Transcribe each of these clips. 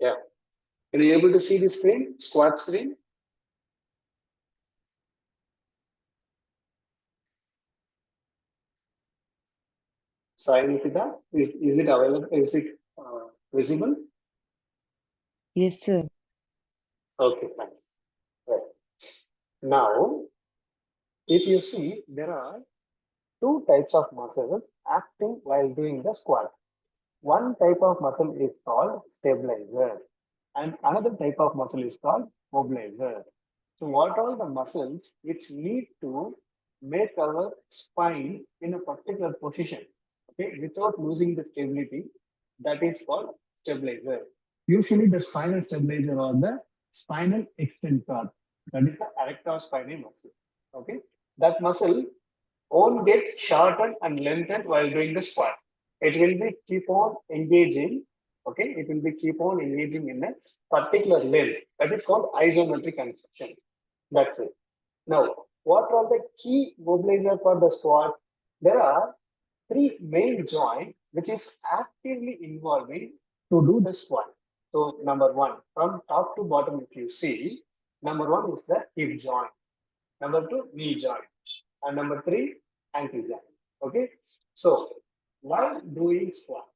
Yeah. Are you able to see the screen, squat screen? Sai Nikita, is it available? Is it visible? Yes, sir. Okay, thanks. Right. Now, if you see, there are two types of muscles acting while doing the squat. One type of muscle is called stabilizer, and another type of muscle is called mobilizer. So, what are the muscles which need to make our spine in a particular position, okay, without losing the stability? That is called stabilizer. Usually, the spinal stabilizer or the spinal extensor, that is the erector spinae muscle. Okay, that muscle won't get shortened and lengthened while doing the squat. It will be keep on engaging. Okay, it will be keep on engaging in a particular length. That is called isometric contraction. That's it. Now, what are the key mobilizer for the squat? There are three main joints which is actively involving to do the squat. So, number one, from top to bottom, if you see, number one is the hip joint, number two, knee joint, and number three, ankle joint. Okay, so while doing squat,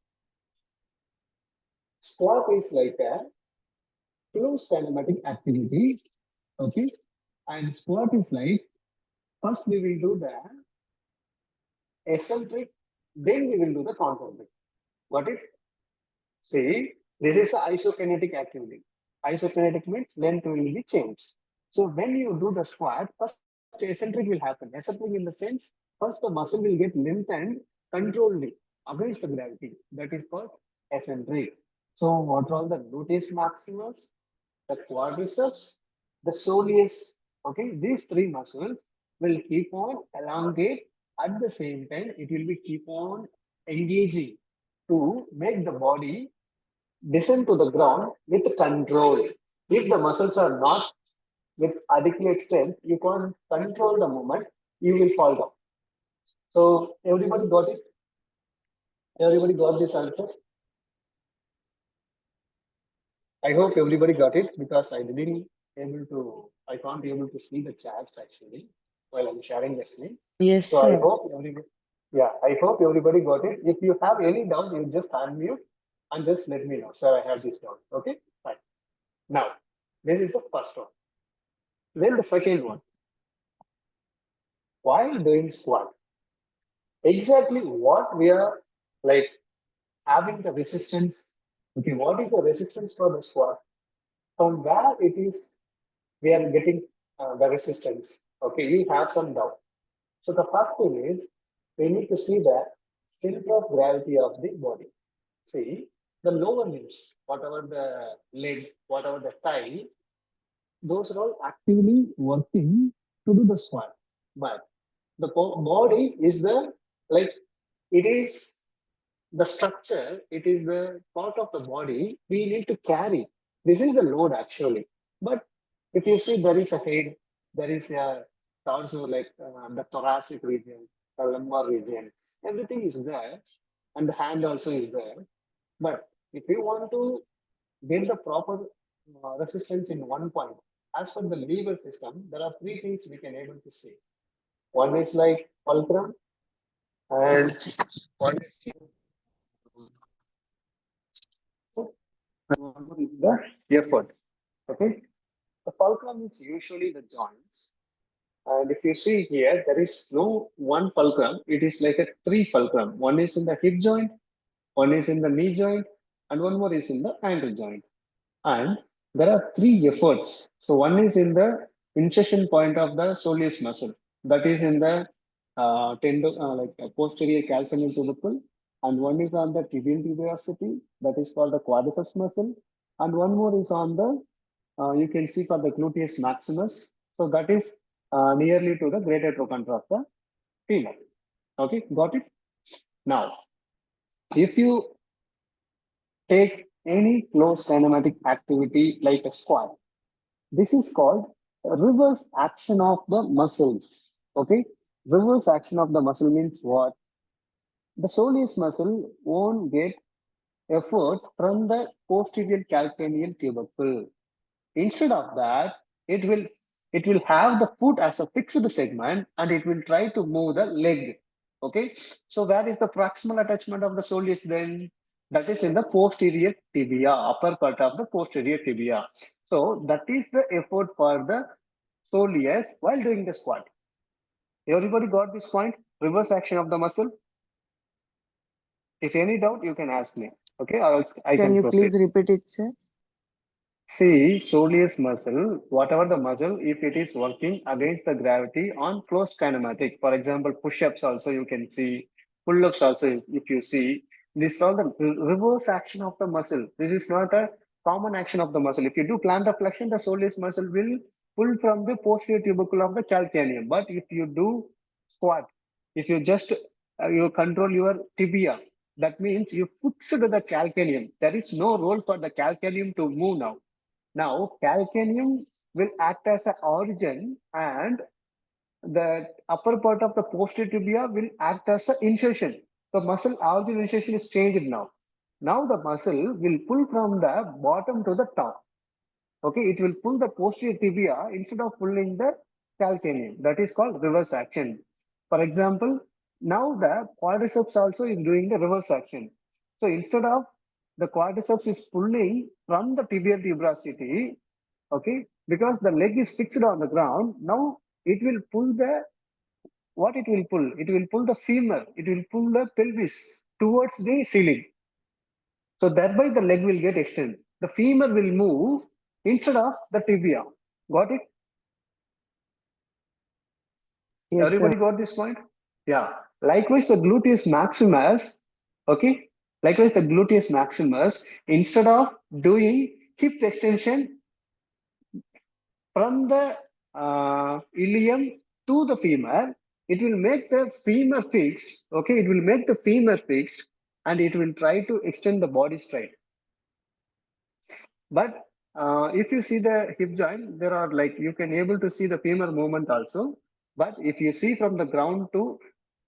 squat is like a close kinematic activity. Okay, and squat is like first we will do the eccentric, then we will do the concentric. Got it? See, this is the isokinetic activity. Isokinetic means length will be changed. So when you do the squat, first eccentric will happen. Eccentric in the sense, first the muscle will get lengthened controlledly against the gravity. That is called eccentric. So what are all the gluteus maximus, the quadriceps, the soleus? Okay, these three muscles will keep on elongate. At the same time, it will be keep on engaging to make the body descend to the ground with control. If the muscles are not with adequate strength, you can't control the movement, you will fall down. So everybody got it? Everybody got this answer? I hope everybody got it because I can't be able to see the chats actually while I'm sharing the screen. Yes, So I sir. hope everybody, yeah, I hope everybody got it. If you have any doubt, you just unmute and just let me know. Sir, I have this doubt. Okay, fine. Now, this is the first one. Then the second one, while doing squat, exactly what we are like having the resistance. Okay, what is the resistance for the squat? From where it is we are getting the resistance. Okay, you have some doubt. So the first thing is we need to see the center of gravity of the body. See the lower limbs, whatever the leg, whatever the thigh, those are all actively working to do the squat. But the body is the like it is the structure, it is the part of the body we need to carry. This is the load actually. But if you see there is a head, there is a also like the thoracic region, the lumbar region, everything is there, and the hand also is there. But if you want to get the proper resistance in one point, as per the lever system, there are three things we can able to see. One is like fulcrum, and one is and one more is the effort. Okay, the fulcrum is usually the joints, and if you see here, there is no one fulcrum. It is like a three fulcrum. One is in the hip joint, one is in the knee joint, and one more is in the ankle joint. And there are three efforts. So one is in the insertion point of the soleus muscle. That is in the tendon, posterior calcaneal tubercle. And one is on the tibial tuberosity. That is for the quadriceps muscle. And one more is on the, you can see for the gluteus maximus. So that is nearly to the greater trochanter of the femur. Okay, got it? Now, if you take any close kinematic activity like a squat, this is called reverse action of the muscles. Okay, reverse action of the muscle means what? The soleus muscle won't get effort from the posterior calcaneal tubercle. Instead of that, it will it will have the foot as a fixed segment and it will try to move the leg. Okay, so where is the proximal attachment of the soleus then? That is in the posterior tibia, upper part of the posterior tibia. So that is the effort for the soleus while doing the squat. Everybody got this point? Reverse action of the muscle. If any doubt, you can ask me. Okay, or else I Can can you proceed. please repeat it, sir? See, soleus muscle, whatever the muscle, if it is working against the gravity on closed kinematic, for example, push-ups also you can see, pull-ups also if you see, this is all the reverse action of the muscle. This is not a common action of the muscle. If you do plantar flexion, the soleus muscle will pull from the posterior tubercle of the calcaneum. But if you do squat, if you just you control your tibia, that means you fix the calcaneum. There is no role for the calcaneum to move now. Now, calcaneum will act as an origin and the upper part of the posterior tibia will act as an insertion. The muscle origin insertion is changed now. Now the muscle will pull from the bottom to the top. Okay, it will pull the posterior tibia instead of pulling the calcaneum. That is called reverse action. For example, now the quadriceps also is doing the reverse action. So instead of the quadriceps is pulling from the tibial tuberosity, okay, because the leg is fixed on the ground, now it will pull the what it will pull? It will pull the femur, it will pull the pelvis towards the ceiling. So thereby the leg will get extended. The femur will move instead of the tibia. Got it? Yes, sir. Everybody got this point? Yeah. Likewise, the gluteus maximus, okay? Likewise, the gluteus maximus, instead of doing hip extension from the ilium to the femur, it will make the femur fixed, okay? It will make the femur fixed and it will try to extend the body straight. But if you see the hip joint, there are like you can able to see the femur movement also. But if you see from the ground to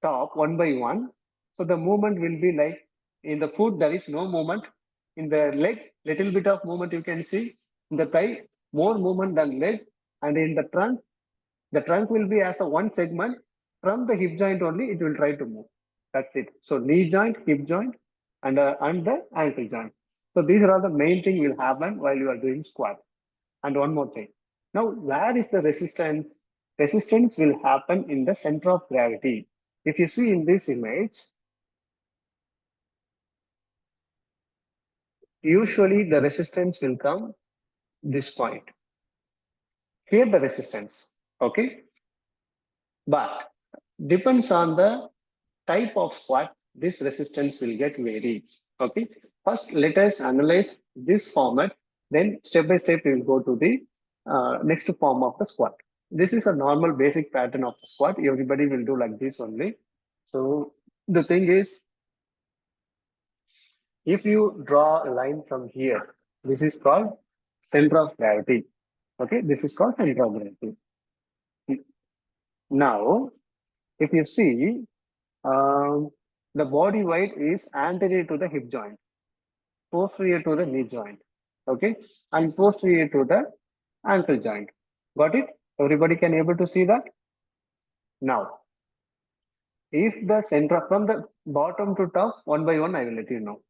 top one by one, so the movement will be like in the foot there is no movement. In the leg, little bit of movement you can see. In the thigh, more movement than leg, and in the trunk will be as a one segment from the hip joint only. It will try to move. That's it. So knee joint, hip joint, and the ankle joint. So these are all the main thing will happen while you are doing squat. And one more thing. Now, where is the resistance? Resistance will happen in the center of gravity. If you see in this image, usually the resistance will come this point. Here the resistance. Okay. But depends on the type of squat, this resistance will get varied. Okay. First, let us analyze this format. Then step by step, we will go to the next form of the squat. This is a normal basic pattern of the squat. Everybody will do like this only. So the thing is, if you draw a line from here, this is called center of gravity. Okay. This is called center of gravity. Now, if you see, um, the body weight is anterior to the hip joint, posterior to the knee joint, okay, and posterior to the ankle joint. Got it? Everybody can able to see that? Now, if the center from the bottom to top, one by one, I will let you know.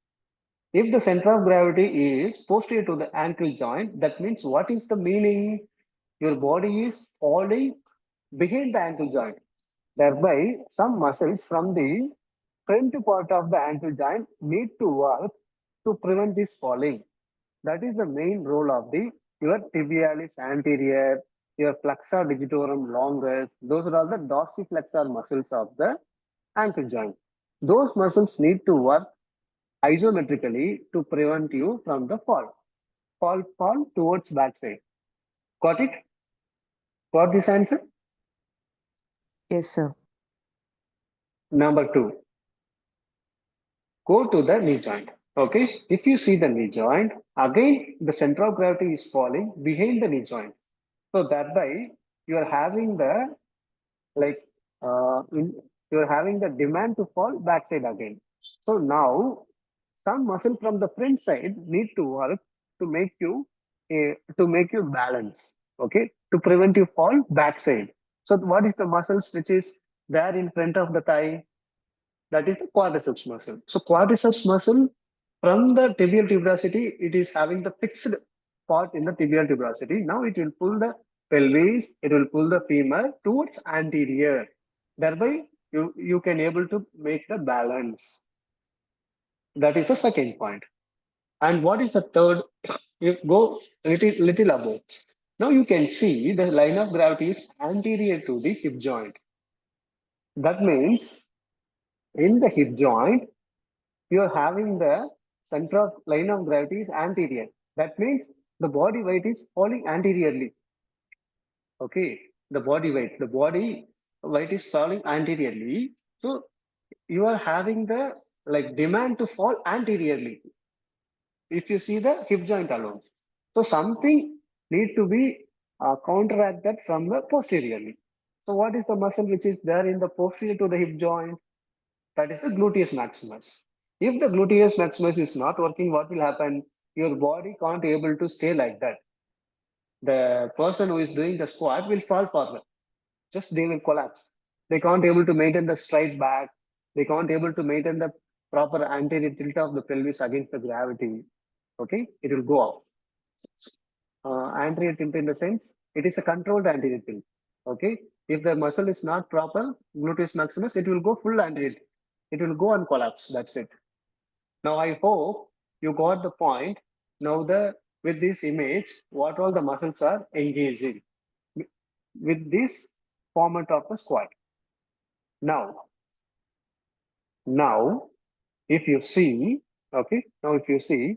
If the center of gravity is posterior to the ankle joint, that means what is the meaning? Your body is falling behind the ankle joint. Thereby, some muscles from the front part of the ankle joint need to work to prevent this falling. That is the main role of the your tibialis anterior, your flexor digitorum longus. Those are all the dorsiflexor muscles of the ankle joint. Those muscles need to work isometrically to prevent you from the fall. Fall towards backside. Got it? Got this answer? Yes, sir. Number two, go to the knee joint. Okay, if you see the knee joint, again the center of gravity is falling behind the knee joint. So thereby you are having the like you are having the demand to fall backside again. So now some muscle from the front side need to work to make you balance. Okay, to prevent you fall backside. So what is the muscles which is there in front of the thigh? That is the quadriceps muscle. So quadriceps muscle from the tibial tuberosity, it is having the fixed part in the tibial tuberosity. Now it will pull the pelvis, it will pull the femur towards anterior. Thereby, you can able to make the balance. That is the second point. And what is the third? You go little above. Now you can see the line of gravity is anterior to the hip joint. That means in the hip joint, you are having the center of line of gravity is anterior. That means the body weight is falling anteriorly. Okay, the body weight is falling anteriorly. So you are having the like demand to fall anteriorly. If you see the hip joint alone, so something need to be counteracted from the posteriorly. So what is the muscle which is there in the posterior to the hip joint? That is the gluteus maximus. If the gluteus maximus is not working, what will happen? Your body can't able to stay like that. The person who is doing the squat will fall forward. Just they will collapse. They can't able to maintain the straight back. They can't able to maintain the proper anterior tilt of the pelvis against the gravity. Okay, it will go off. Anterior tilt in the sense it is a controlled anterior tilt. Okay, if the muscle is not proper, gluteus maximus, it will go full anterior. It will go and collapse. That's it. Now I hope you got the point. Now the with this image, what all the muscles are engaging with this format of a squat. Now, now if you see, okay, now if you see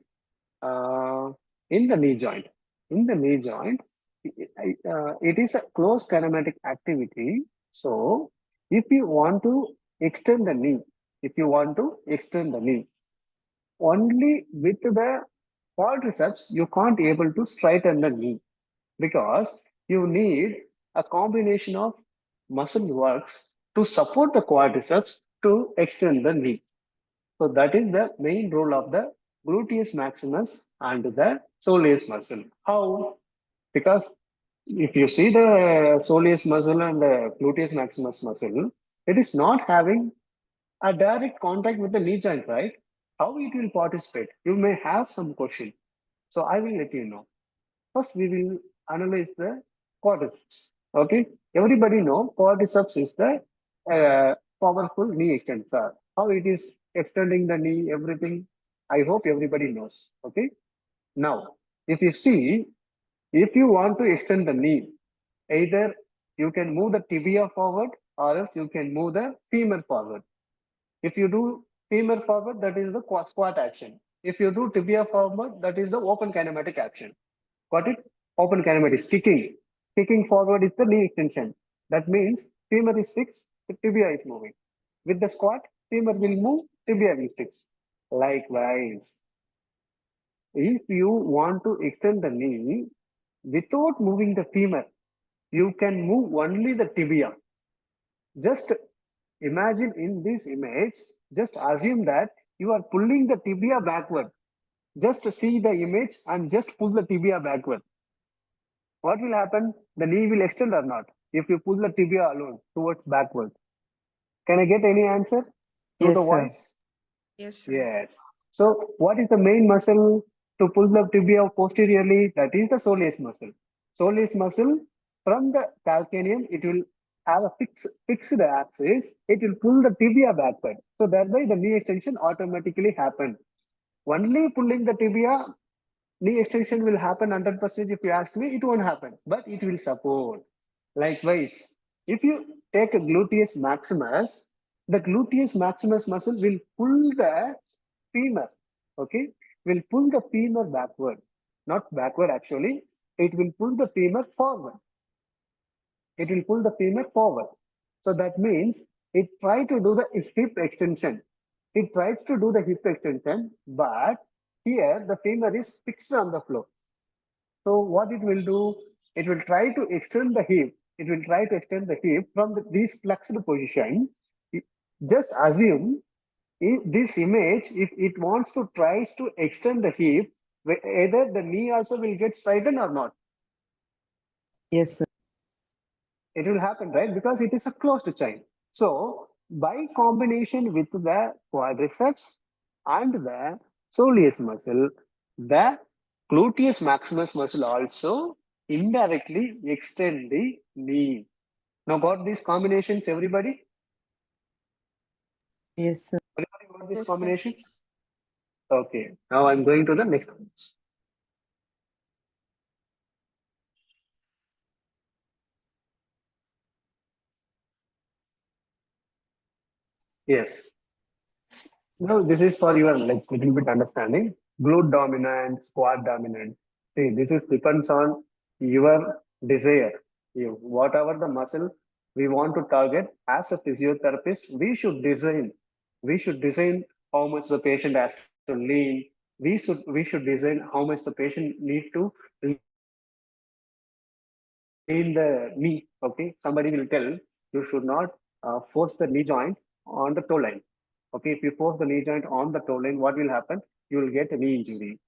uh, in the knee joint, in the knee joint, it is a close kinematic activity. So if you want to extend the knee, if you want to extend the knee, only with the quadriceps, you can't able to straighten the knee because you need a combination of muscle works to support the quadriceps to extend the knee. So that is the main role of the gluteus maximus and the soleus muscle. How? Because if you see the soleus muscle and the gluteus maximus muscle, it is not having a direct contact with the knee joint, right? How it will participate? You may have some question. So I will let you know. First, we will analyze the quadriceps. Okay, everybody know quadriceps is the powerful knee extensor. How it is extending the knee, everything. I hope everybody knows. Okay. Now, if you see, if you want to extend the knee, either you can move the tibia forward or else you can move the femur forward. If you do femur forward, that is the squat action. If you do tibia forward, that is the open kinematic action. Got it? Open kinematics, kicking. Kicking forward is the knee extension. That means femur is fixed, the tibia is moving. With the squat, femur will move, tibia will fix. Likewise, if you want to extend the knee without moving the femur, you can move only the tibia. Just imagine in this image, just assume that you are pulling the tibia backward. Just see the image and just pull the tibia backward. What will happen? The knee will extend or not if you pull the tibia alone towards backward. Can I get any answer through the Yes, sir. voice? Yes, sir. Yes. So what is the main muscle to pull the tibia posteriorly? That is the soleus muscle. Soleus muscle from the calcaneum, it will have a fixed axis. It will pull the tibia backward. So thereby the knee extension automatically happen. Only pulling the tibia, knee extension will happen 100%. If you ask me, it won't happen, but it will support. Likewise, if you take a gluteus maximus, the gluteus maximus muscle will pull the femur, okay, will pull the femur backward, not backward actually, it will pull the femur forward. It will pull the femur forward. So that means it tries to do the hip extension. It tries to do the hip extension, but here the femur is fixed on the floor. So what it will do, it will try to extend the hip. It will try to extend the hip from this flexed position. Just assume This image, if it wants to tries to extend the hip, either the knee also will get straightened or not. Yes, sir. It will happen, right? Because it is a closed chain. So by combination with the quadriceps and the soleus muscle, the gluteus maximus muscle also indirectly extend the knee. Now got these combinations, everybody? Yes, sir. Everybody got these combinations? Okay. Now I'm going to the next one. Yes. No, this is for your like little bit understanding. Glute dominant, quad dominant. See, this is depends on your desire. You whatever the muscle we want to target as a physiotherapist, we should design how much the patient has to lean. We should design how much the patient need to lean the knee. Okay, somebody will tell you should not force the knee joint on the toe line. Okay, if you force the knee joint on the toe line, what will happen? You will get a knee injury.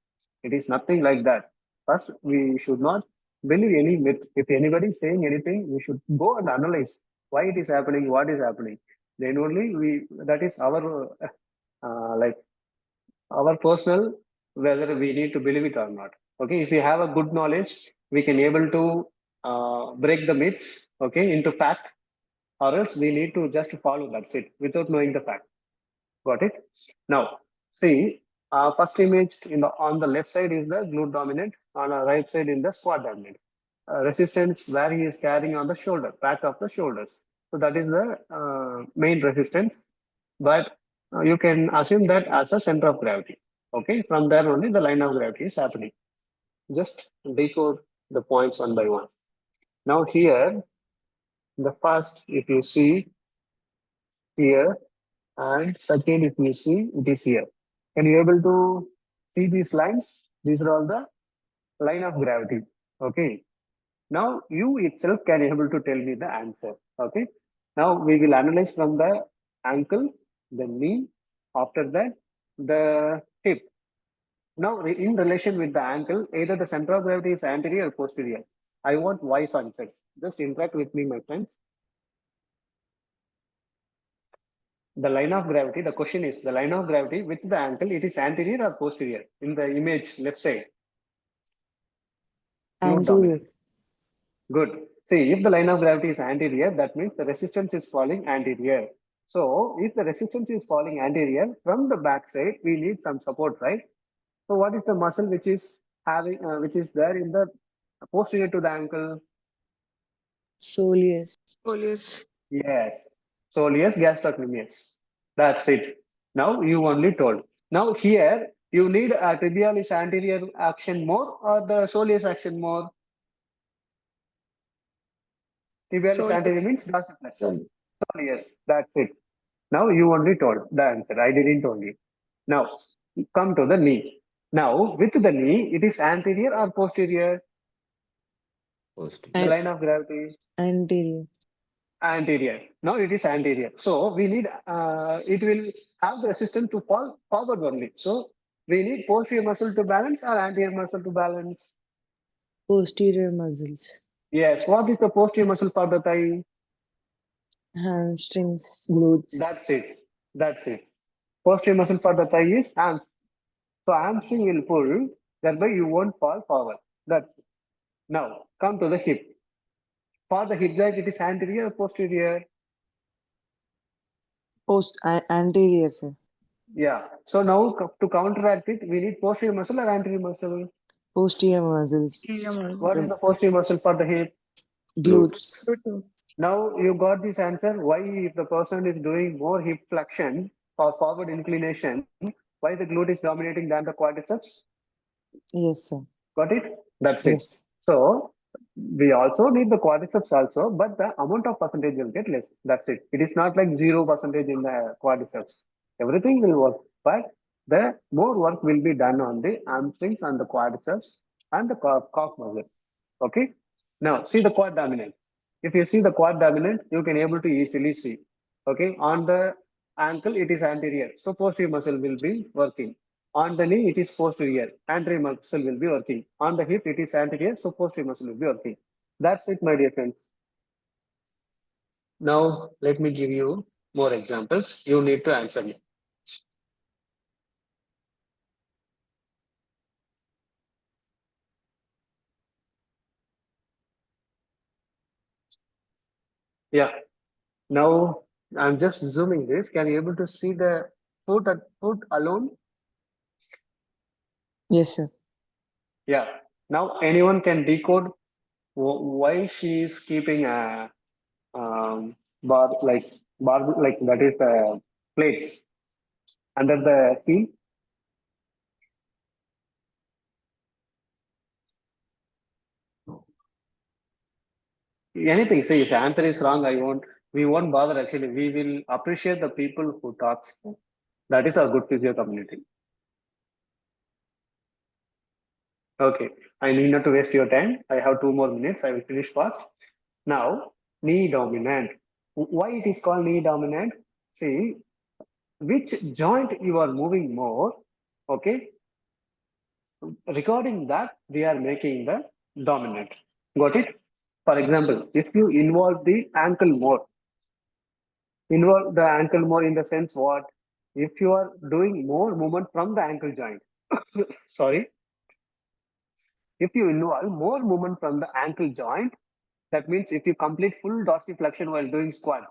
It is nothing like that. First, we should not believe any myth. If anybody is saying anything, we should go and analyze why it is happening, what is happening. Then only we that is our like our personal whether we need to believe it or not. Okay, if we have a good knowledge, we can able to break the myths. Okay, into fact, or else we need to just follow that's it without knowing the fact. Got it? Now, see, first image in the on the left side is the glute dominant, on the right side in the squat dominant. Resistance where he is carrying on the shoulder, back of the shoulders. So that is the main resistance, but you can assume that as a center of gravity. Okay, from there only the line of gravity is happening. Just decode the points one by one. Now here, the first, if you see here, and second, if you see, it is here. Can you able to see these lines? These are all the line of gravity. Okay. Now you itself can able to tell me the answer. Okay. Now we will analyze from the ankle, the knee, after that the hip. Now in relation with the ankle, either the center of gravity is anterior or posterior. I want voice answers. Just interact with me, my friends. The line of gravity, the question is the line of gravity with the ankle, it is anterior or posterior in the image left side, glute Anterior. dominant. Good. See, if the line of gravity is anterior, that means the resistance is falling anterior. So if the resistance is falling anterior, from the back side, we need some support, right? So what is the muscle which is having, which is there in the posterior to the ankle? Soleus. Yes. Soleus gastrocnemius. That's it. Now you only told. Now here you need a tibialis anterior action more or the soleus action more? Tibialis anterior means dorsiflexor. Soleus. That's it. Now you only told the answer. I didn't tell you. Now come to the knee. Now with the knee, it is anterior or posterior? The And line of gravity. anterior. Anterior. Now it is anterior. So we need it will have the resistance to fall forward only. So we need posterior muscle to balance or anterior muscle to balance. Posterior muscles. Yes. What is the posterior muscle for the thigh? Hamstrings. Glutes. That's it. That's it. Posterior muscle for the thigh is ham. So hamstring will pull, thereby you won't fall forward. That's it. Now come to the hip. For the hip joint, it is anterior or posterior? Anterior, sir. Yeah. So now to counteract it, we need posterior muscle or anterior muscle. Posterior muscles. What is the posterior muscle for the hip? Glutes. Now you got this answer. Why, if the person is doing more hip flexion or forward inclination, why the glute is dominating than the quadriceps? Yes, sir. Got it? That's it. Yes. So we also need the quadriceps also, but the amount of percentage will get less. That's it. It is not like 0% in the quadriceps. Everything will work, but the more work will be done on the hamstrings and the quadriceps and the calf muscle. Okay. Now see the quad dominant. If you see the quad dominant, you can able to easily see. Okay. On the ankle, it is anterior. So posterior muscle will be working. On the knee, it is posterior. Anterior muscle will be working. On the hip, it is anterior. So posterior muscle will be working. That's it, my dear friends. Now, let me give you more examples. You need to answer me. Yeah. Now, I'm just zooming this. Can you able to see the foot alone? Yes, sir. Yeah. Now, anyone can decode why she is keeping a bar like that is plates under the heel. Anything. See, if the answer is wrong, I won't. We won't bother. Actually, we will appreciate the people who talks. That is our good physio community. Okay, I need not to waste your time. I have 2 more minutes. I will finish fast. Now, knee dominant. Why it is called knee dominant? See, which joint you are moving more. Okay, regarding that, we are making the dominant. Got it? For example, if you involve the ankle more, involve the ankle more in the sense what? If you are doing more movement from the ankle joint, sorry, if you involve more movement from the ankle joint, that means if you complete full dorsiflexion while doing squat,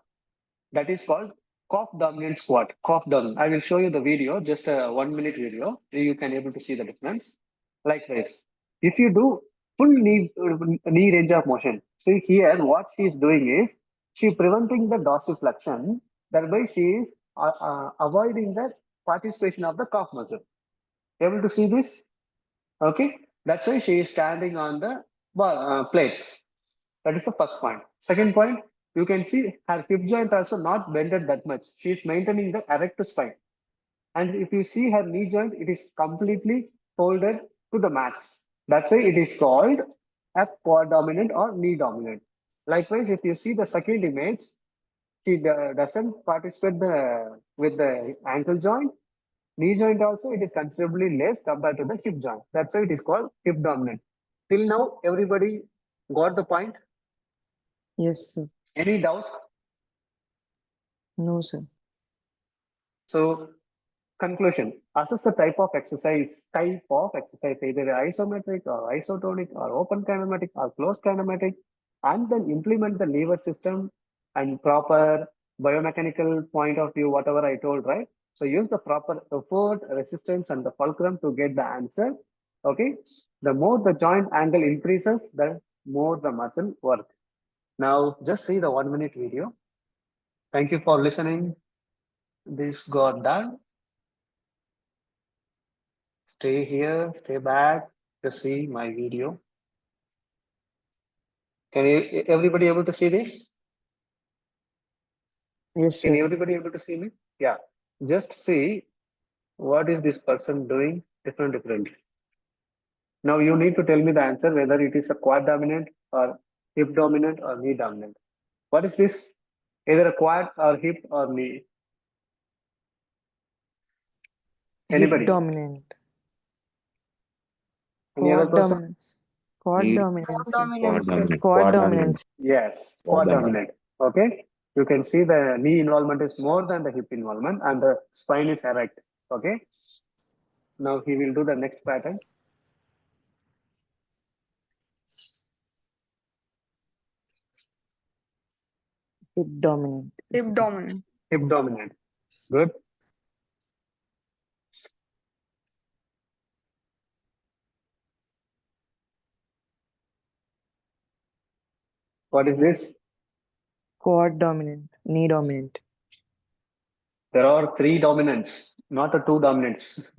that is called cough dominant squat. Cough dominant. I will show you the video, just a 1 minute video. You can able to see the difference. Likewise, if you do full knee range of motion, see here what she is doing is she preventing the dorsiflexion. Thereby she is avoiding the participation of the calf muscle. Able to see this? Okay, that's why she is standing on the plates. That is the first point. Second point, you can see her hip joint also not bended that much. She is maintaining the erect spine. And if you see her knee joint, it is completely folded to the max. That's why it is called a quad dominant or knee dominant. Likewise, if you see the second image, she doesn't participate with the ankle joint. Knee joint also, it is considerably less compared to the hip joint. That's why it is called hip dominant. Till now, everybody got the point? Yes, sir. Any doubt? No, sir. So conclusion, assess the type of exercise, either isometric or isotonic or open kinematic or closed kinematic, and then implement the lever system and proper biomechanical point of view, whatever I told, right? So use the proper effort, resistance, and the fulcrum to get the answer. Okay. The more the joint angle increases, the more the muscle work. Now just see the 1 minute video. Thank you for listening. This got done. Stay here, stay back to see my video. Can you everybody able to see this? Yes, Can sir. everybody able to see me? Yeah. Just see what is this person doing differently. Now you need to tell me the answer whether it is a quad dominant or hip dominant or knee dominant. What is this? Either a quad or hip or knee. Hip Anybody? dominant. Any other Quad person? dominance. Quad Knee, dominance, sir. quad dominant, Quad quad dominant, dominance. Yes, quad quad dominant. dominant. Okay. You can see the knee involvement is more than the hip involvement and the spine is erect. Okay. Now he will do the next pattern. Hip dominant. Hip dominant. Hip dominant. Good. What is this? Quad dominant. Knee dominant. There are three dominants, not a two dominants.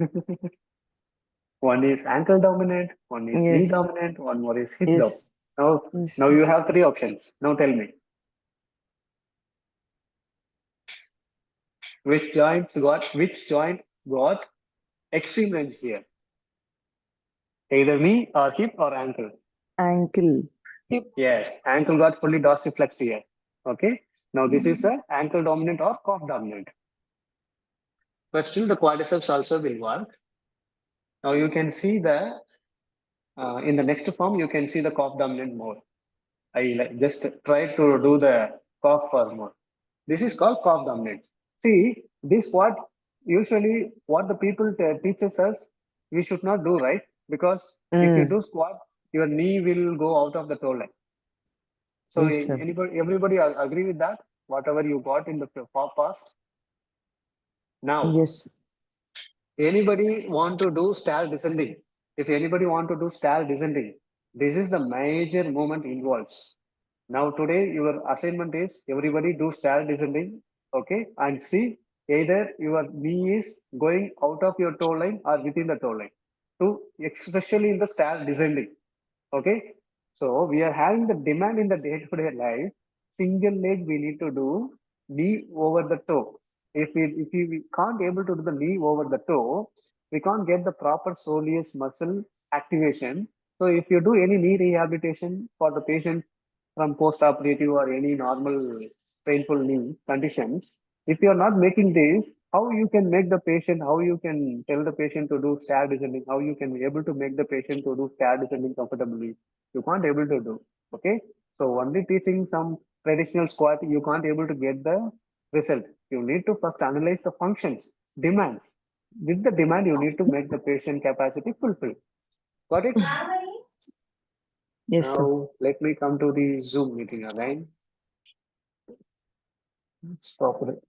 One is ankle dominant, one is knee Yes. dominant, one more is hip dominant. Yes. Now, Yes. now you have three options. Now tell me, which joint got extreme range here? Either knee or hip or ankle. Ankle. Hip. Yes, ankle got fully dorsiflexed here. Okay. Now this is a ankle dominant or calf dominant. but still the quadriceps also will work. Now you can see the in the next form you can see the cough dominant more. I like just try to do the cough for more. This is called cough dominant. See, this what usually what the people teaches us we should not do, right? Because if you Mm. do squat, your knee will go out of the toe line. So Yes, sir. anybody, everybody agree with that? Whatever you got in the past. Now, Yes. anybody want to do stair descending? If anybody want to do stair descending, this is the major movement involves. Now today your assignment is everybody do stair descending, okay, and see either your knee is going out of your toe line or within the toe line. To especially in the stair descending, okay. So we are having the demand in the day-to-day life. Single leg we need to do knee over the toe. If we can't able to do the knee over the toe, we can't get the proper soleus muscle activation. So if you do any knee rehabilitation for the patient from post-operative or any normal painful knee conditions, if you are not making this, how you can make the patient, how you can tell the patient to do stair descending, how you can be able to make the patient to do stair descending comfortably? You can't able to do. Okay, so only teaching some traditional squat, you can't able to get the result. You need to first analyze the functions, demands. With the demand, you need to make the patient capacity fulfill. Got it? Yes, sir. Now let me come to the Zoom meeting again. Let's stop it.